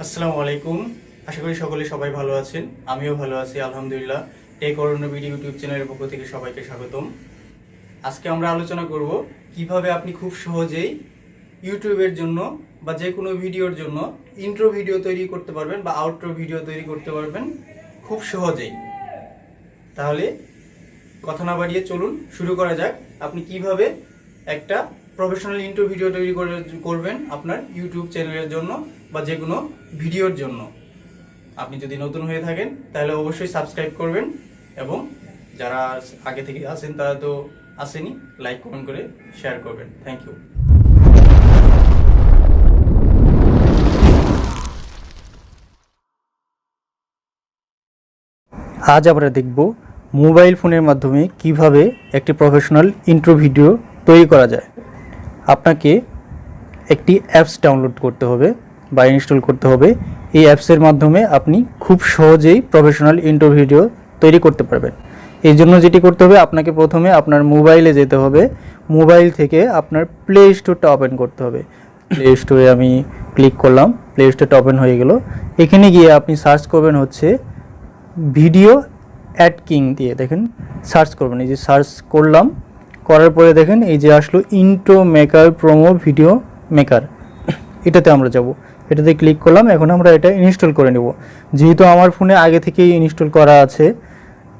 আসসালামু আলাইকুম। আশা করি সকলে সবাই ভালো আছেন। আমিও ভালো আছি আলহামদুলিল্লাহ। টেক অরণ্য বিডি ইউটিউব চ্যানেলের পক্ষ থেকে সবাইকে স্বাগতম। আজকে আমরা আলোচনা করব কিভাবে আপনি খুব সহজেই ইউটিউবের জন্য বা যে কোনো ভিডিওর জন্য ইন্ট্রো ভিডিও তৈরি করতে পারবেন বা আউটরো ভিডিও তৈরি করতে পারবেন খুব সহজেই। তাহলে কথা না বাড়িয়ে চলুন শুরু করা যাক। আপনি কিভাবে একটা প্রফেশনাল ইন্ট্রো ভিডিও তৈরি করবেন আপনার ইউটিউব চ্যানেলের জন্য বা যে কোনো ভিডিওর জন্য। আপনি যদি নতুন হয়ে থাকেন তাহলে অবশ্যই সাবস্ক্রাইব করবেন, এবং যারা আগে থেকে আছেন তারা তো আসেনি, লাইক কমেন্ট করে শেয়ার করবেন। Thank you. আজ আমরা দেখব মোবাইল ফোনের মাধ্যমে কিভাবে একটি প্রফেশনাল ইন্ট্রো ভিডিও তৈরি করা যায়। আপনাকে একটি অ্যাপস ডাউনলোড করতে হবে বা ইনস্টল করতে হবে। এই অ্যাপসের মাধ্যমে আপনি খুব সহজেই প্রফেশনাল ইন্ট্রো ভিডিও তৈরি করতে পারবেন। এই জন্য যেটি করতে হবে, আপনাকে প্রথমে আপনার মোবাইলে যেতে হবে। মোবাইল থেকে আপনার প্লে স্টোরটা ওপেন করতে হবে। প্লে স্টোরে আমি ক্লিক করলাম, প্লে স্টোরটা ওপেন হয়ে গেল। এখানে গিয়ে আপনি সার্চ করবেন হচ্ছে ভিডিও অ্যাড কিং দিয়ে, দেখেন সার্চ করবেন। এই যে সার্চ করলাম, করার পরে দেখেন এই যে আসলো intro maker promo video maker, এটাতে আমরা যাব। এটাতে ক্লিক করলাম। এখন আমরা এটা ইনস্টল করে নেব। যেহেতু আমার ফোনে আগে থেকেই ইনস্টল করা আছে,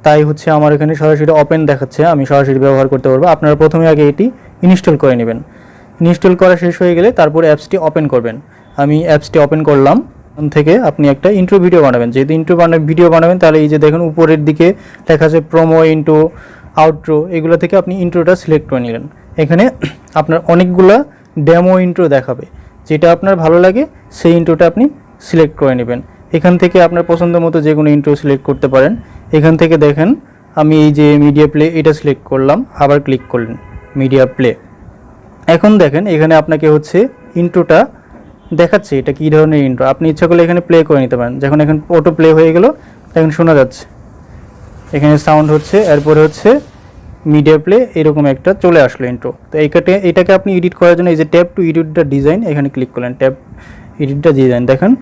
তাই হচ্ছে আমার এখানে সরাসরি ওপেন দেখাচ্ছে, আমি সরাসরি ব্যবহার করতে পারবো। আপনারা প্রথমে আগে এটি ইনস্টল করে নেবেন। ইনস্টল করা শেষ হয়ে গেলে তারপরে অ্যাপসটি ওপেন করবেন। আমি অ্যাপসটি ওপেন করলাম। থেকে আপনি একটা ইন্ট্রো ভিডিও বানাবেন। যেহেতু ইন্ট্রো ভিডিও বানাবেন, তাহলে এই যে দেখেন উপরের দিকে লেখা আছে প্রোমো, ইন্ট্রো, আউট্রো, এগুলো থেকে আপনি ইন্ট্রোটা সিলেক্ট করে নিলেন। এখানে আপনার অনেকগুলো ডেমো ইন্ট্রো দেখাবে, যেটা আপনার ভালো লাগে সেই ইন্ট্রোটা আপনি সিলেক্ট করে নেবেন। এখান থেকে আপনার পছন্দ মতো যে কোনো ইন্ট্রো সিলেক্ট করতে পারেন। এখান থেকে দেখেন আমি এই যে মিডিয়া প্লে, এটা সিলেক্ট করলাম, আবার ক্লিক করলেন মিডিয়া প্লে। এখন দেখেন এখানে আপনাকে হচ্ছে ইন্ট্রোটা দেখাচ্ছে এটা কী ধরনের ইন্ট্রো। আপনি ইচ্ছা করলে এখানে প্লে করে নিতে পারেন। যখন এখন অটো প্লে হয়ে গেল, এখন শোনা যাচ্ছে, এখানে সাউন্ড হচ্ছে, এরপরে হচ্ছে মিডিয়া প্লে, এরকম একটা চলে আসলো ইন্ট্রো। তো এটাকে আপনি এডিট করার জন্য এই যে tab two edit the design, এখানে ক্লিক করলেন, ট্যাব এডিট দ্য ডিজাইন। দেখেন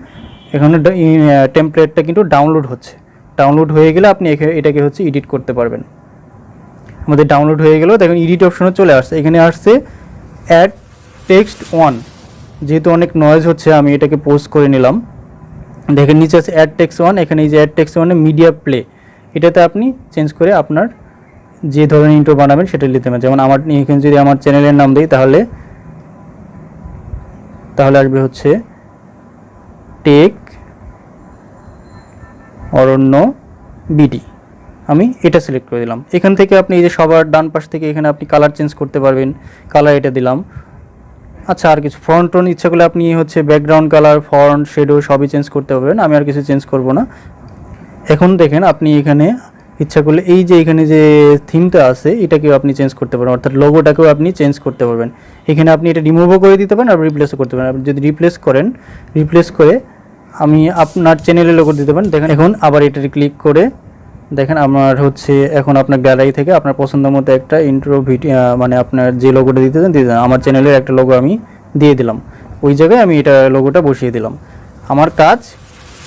এখানে টেমপ্লেটটা কিন্তু ডাউনলোড হচ্ছে। ডাউনলোড হয়ে গেলে আপনি এটাকে হচ্ছে এডিট করতে পারবেন। আমাদের ডাউনলোড হয়ে গেল, দেখুন এডিট অপশনে চলে আসছে। এখানে আসছে অ্যাড টেক্সট ওয়ান। যেহেতু অনেক নয়েজ হচ্ছে, আমি এটাকে পোস্ট করে নিলাম। দেখেন নিচে আছে অ্যাড টেক্সট ওয়ান। এখানে এই যে অ্যাড টেক্সট ওয়ানে মিডিয়া প্লে, এটাতে আপনি চেঞ্জ করে আপনার যে ধরনের ইন্ট্রো বানাবেন সেটা নিতে পারেন। যেমন আমার এখানে যদি আমার চ্যানেলের নাম দিই, তাহলে আসবে হচ্ছে টেক অরণ্য বিডি। আমি এটা সিলেক্ট করে দিলাম। এখান থেকে আপনি এই যে সবার ডান পাশ থেকে এখানে আপনি কালার চেঞ্জ করতে পারবেন। কালার এটা দিলাম। আচ্ছা, আর কিছু ফন্ট টোন ইচ্ছা করলে আপনি হচ্ছে ব্যাকগ্রাউন্ড কালার, ফন্ট, শেডো সবই চেঞ্জ করতে পারবেন। আমি আর কিছু চেঞ্জ করব না। এখন দেখেন আপনি এখানে ইচ্ছা করলে এই যে এখানে যে থিমটা আছে এটাকেও আপনি চেঞ্জ করতে পারেন, অর্থাৎ লোগোটাকেও আপনি চেঞ্জ করতে পারবেন। এখানে আপনি এটা রিমুভও করে দিতে পারেন আর রিপ্লেসও করতে পারেন। আপনি যদি রিপ্লেস করে আমি আপনার চ্যানেলের লোগো দিতে পারেন। দেখেন এখন আবার এটাতে ক্লিক করে দেখেন আমার হচ্ছে এখন আপনার গ্যালারি থেকে আপনার পছন্দ মতো একটা ইন্ট্রো ভিডিও, মানে আপনার যে লোগোটা দিতে চান দিয়ে দেন। আমার চ্যানেলের একটা লোগো আমি দিয়ে দিলাম, ওই জায়গায় আমি এটা লোগোটা বসিয়ে দিলাম। আমার কাজ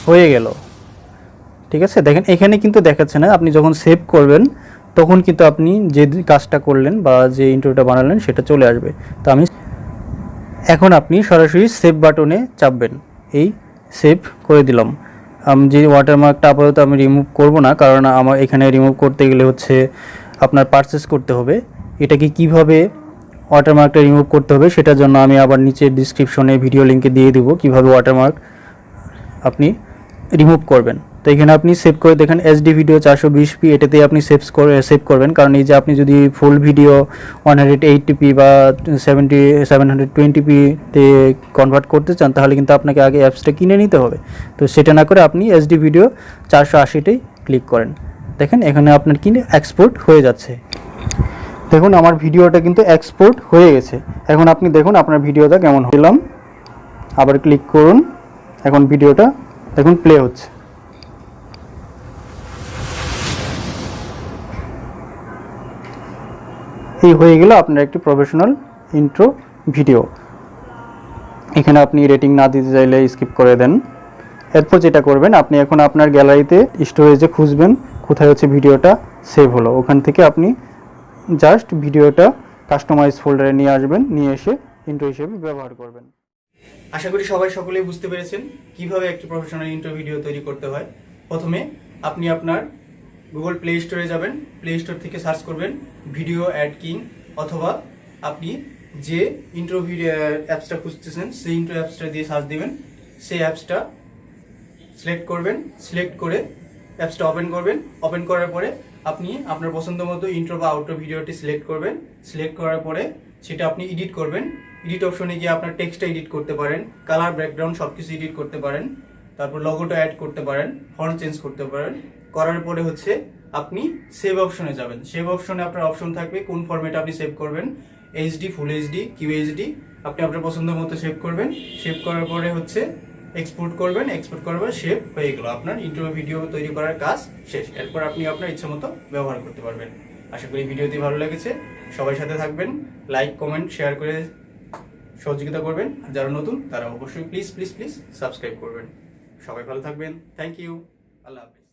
হয়ে গেল। ঠিক আছে, দেখেন এখানে কিন্তু দেখাচ্ছে না। আপনি যখন সেভ করবেন তখন কিন্তু আপনি যে কাজটা করলেন বা যে ইন্ট্রোটা বানালেন সেটা চলে আসবে। তো এখন আপনি সরাসরি সেভ বাটনে চাপবেন। এই সেভ করে দিলাম। আমি যে ওয়াটারমার্কটা আপাতত আমি রিমুভ করব না, কারণ আমার এখানে রিমুভ করতে গেলে হচ্ছে আপনার পারচেস করতে হবে। এটাকে কিভাবে ওয়াটারমার্কটা রিমুভ করতে হবে সেটার জন্য আমি আবার নিচে ডিসক্রিপশনে ভিডিও লিঙ্কে দিয়ে দেবো কীভাবে ওয়াটারমার্ক আপনি রিমুভ করবেন। তো এখানে আপনি সেভ করে দেখেন HD ভিডিও 420p, এটাতেই আপনি সেভ করবেন। কারণ এই যে আপনি যদি ফুল ভিডিও 180p বা 720p-তে কনভার্ট করতে চান, তাহলে কিন্তু আপনাকে আগে অ্যাপসটা কিনে নিতে হবে। তো সেটা না করে আপনি HD ভিডিও 480তেই ক্লিক করেন। দেখেন এখানে আপনার কিনে এক্সপোর্ট হয়ে যাচ্ছে। দেখুন আমার ভিডিওটা কিন্তু এক্সপোর্ট হয়ে গেছে। এখন আপনি দেখুন আপনার ভিডিওটা কেমন হলাম। আবার ক্লিক করুন। এখন ভিডিওটা দেখুন প্লে হচ্ছে। এই হয়ে গেল আপনার একটি প্রফেশনাল ইন্ট্রো ভিডিও। এখানে আপনি রেটিং না দিতে চাইলে স্কিপ করে দেন। এরপর যেটা করবেন, আপনি এখন আপনার গ্যালারিতে স্টোরেজে খুঁজবেন কোথায় হচ্ছে ভিডিওটা সেভ হলো, ওখান থেকে আপনি জাস্ট ভিডিওটা কাস্টমাইজ ফোল্ডারে নিয়ে আসবেন, নিয়ে এসে ইন্ট্রো হিসেবে ব্যবহার করবেন। আশা করি সকলেই বুঝতে পেরেছেন কিভাবে একটি প্রফেশনাল ইন্ট্রো ভিডিও তৈরি করতে হয়। প্রথমে আপনি আপনার গুগল প্লে স্টোরে যাবেন, প্লে স্টোর থেকে সার্চ করবেন ভিডিও অ্যাড কিং, অথবা আপনি যে ইন্ট্রো ভিডিও অ্যাপসটা খুঁজতেছেন সেই ইন্ট্রো অ্যাপসটা দিয়ে সার্চ দিবেন। সেই অ্যাপসটা সিলেক্ট করবেন, সিলেক্ট করে অ্যাপসটা ওপেন করবেন। ওপেন করার পরে আপনি আপনার পছন্দ মতো ইন্ট্রো বা আউটরো ভিডিওটি সিলেক্ট করবেন। সিলেক্ট করার পরে সেটা আপনি এডিট করবেন। এডিট অপশনে গিয়ে আপনার টেক্সটটা এডিট করতে পারেন, কালার, ব্যাকগ্রাউন্ড সব কিছু এডিট করতে পারেন। তারপর লোগোটা অ্যাড করতে পারেন, ফন্ট চেঞ্জ করতে পারেন। করার পরে হচ্ছে আপনি সেভ অপশনে যাবেন। সেভ অপশনে আপনার অপশন থাকবে কোন ফরম্যাটে আপনি সেভ করবেন, এইচডি, ফুল এইচডি, কিউএইচডি। আপনি আপনার পছন্দ মতো সেভ করবেন। সেভ করার পরে হচ্ছে এক্সপোর্ট করবেন। এক্সপোর্ট করার পর সেভ হয়ে গেল, আপনার ইন্ট্রো ভিডিও তৈরি করার কাজ শেষ। এরপর আপনি আপনার ইচ্ছা মতো ব্যবহার করতে পারবেন। আশা করি ভিডিওটি ভালো লেগেছে। সবাই সাথে থাকবেন, লাইক, কমেন্ট, শেয়ার করে সহযোগিতা করবেন। আর যারা নতুন তারা অবশ্যই প্লিজ প্লিজ প্লিজ সাবস্ক্রাইব করবেন। সবাই ভালো থাকবেন। Thank you. আল্লাহ হাফেজ।